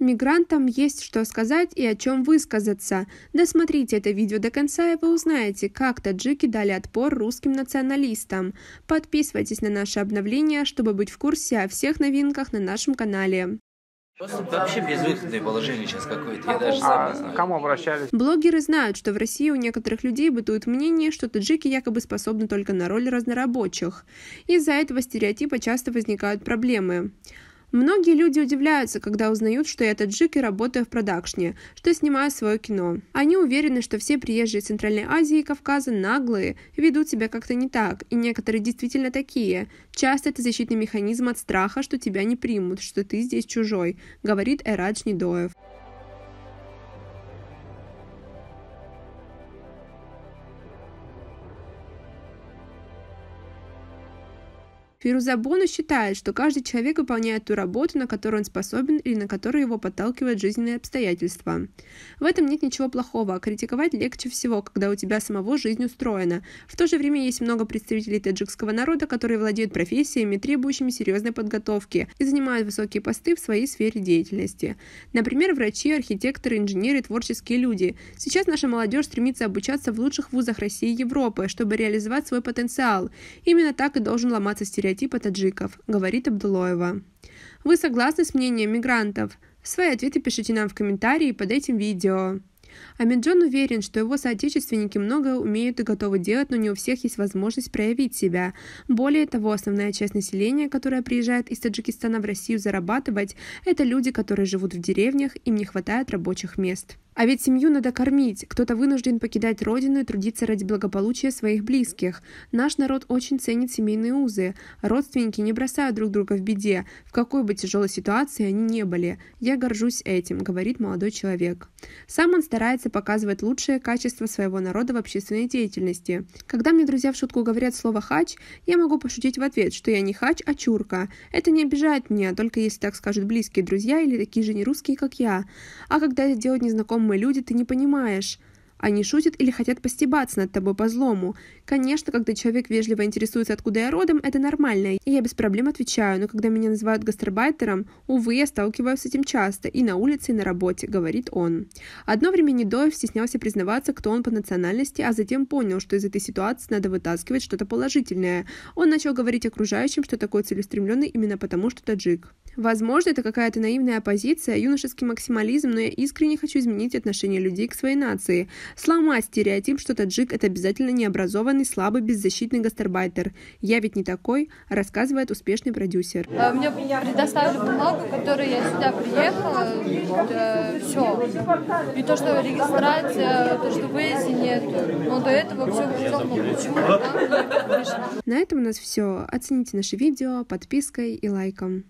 Мигрантам есть что сказать и о чем высказаться. Досмотрите это видео до конца, и вы узнаете, как таджики дали отпор русским националистам. Подписывайтесь на наши обновления, чтобы быть в курсе о всех новинках на нашем канале. Просто вообще безвыходное положение сейчас какое-то, я даже сам не знаю. К кому обращались? Блогеры знают, что в России у некоторых людей бытует мнение, что таджики якобы способны только на роль разнорабочих. Из-за этого стереотипа часто возникают проблемы. Многие люди удивляются, когда узнают, что я таджик и работаю в продакшне, что снимаю свое кино. Они уверены, что все приезжие из Центральной Азии и Кавказа наглые, ведут себя как-то не так, и некоторые действительно такие. Часто это защитный механизм от страха, что тебя не примут, что ты здесь чужой, говорит Эрадж Недоев. Фируза Бону считает, что каждый человек выполняет ту работу, на которую он способен или на которую его подталкивают жизненные обстоятельства. В этом нет ничего плохого, а критиковать легче всего, когда у тебя самого жизнь устроена. В то же время есть много представителей таджикского народа, которые владеют профессиями, требующими серьезной подготовки и занимают высокие посты в своей сфере деятельности. Например, врачи, архитекторы, инженеры, творческие люди. Сейчас наша молодежь стремится обучаться в лучших вузах России и Европы, чтобы реализовать свой потенциал. Именно так и должен ломаться стереотип таджиков, говорит Абдулоева. Вы согласны с мнением мигрантов? Свои ответы пишите нам в комментарии под этим видео. Аминджон уверен, что его соотечественники многое умеют и готовы делать, но не у всех есть возможность проявить себя. Более того, основная часть населения, которая приезжает из Таджикистана в Россию зарабатывать, это люди, которые живут в деревнях, им не хватает рабочих мест. А ведь семью надо кормить, кто-то вынужден покидать родину и трудиться ради благополучия своих близких. Наш народ очень ценит семейные узы. Родственники не бросают друг друга в беде, в какой бы тяжелой ситуации они не были. Я горжусь этим, говорит молодой человек. Сам он старается показывать лучшие качества своего народа в общественной деятельности. Когда мне друзья в шутку говорят слово «хач», я могу пошутить в ответ, что я не хач, а чурка. Это не обижает меня, только если так скажут близкие друзья или такие же нерусские, как я. А когда это делают незнакомые люди, ты не понимаешь. Они шутят или хотят постебаться над тобой по злому. Конечно, когда человек вежливо интересуется, откуда я родом, это нормально, и я без проблем отвечаю, но когда меня называют гастарбайтером, увы, я сталкиваюсь с этим часто, и на улице, и на работе, говорит он. Одно время Недоев стеснялся признаваться, кто он по национальности, а затем понял, что из этой ситуации надо вытаскивать что-то положительное. Он начал говорить окружающим, что такой целеустремленный именно потому, что таджик. Возможно, это какая-то наивная оппозиция, юношеский максимализм, но я искренне хочу изменить отношение людей к своей нации. Сломать стереотип, что таджик – это обязательно необразованный, слабый, беззащитный гастарбайтер. Я ведь не такой, рассказывает успешный продюсер. Мне предоставили бумагу, которой я сюда приехала, все. И то, что регистрация, то, что выезда нет. Но до этого все было. Почему? На этом у нас все. Оцените наше видео подпиской и лайком.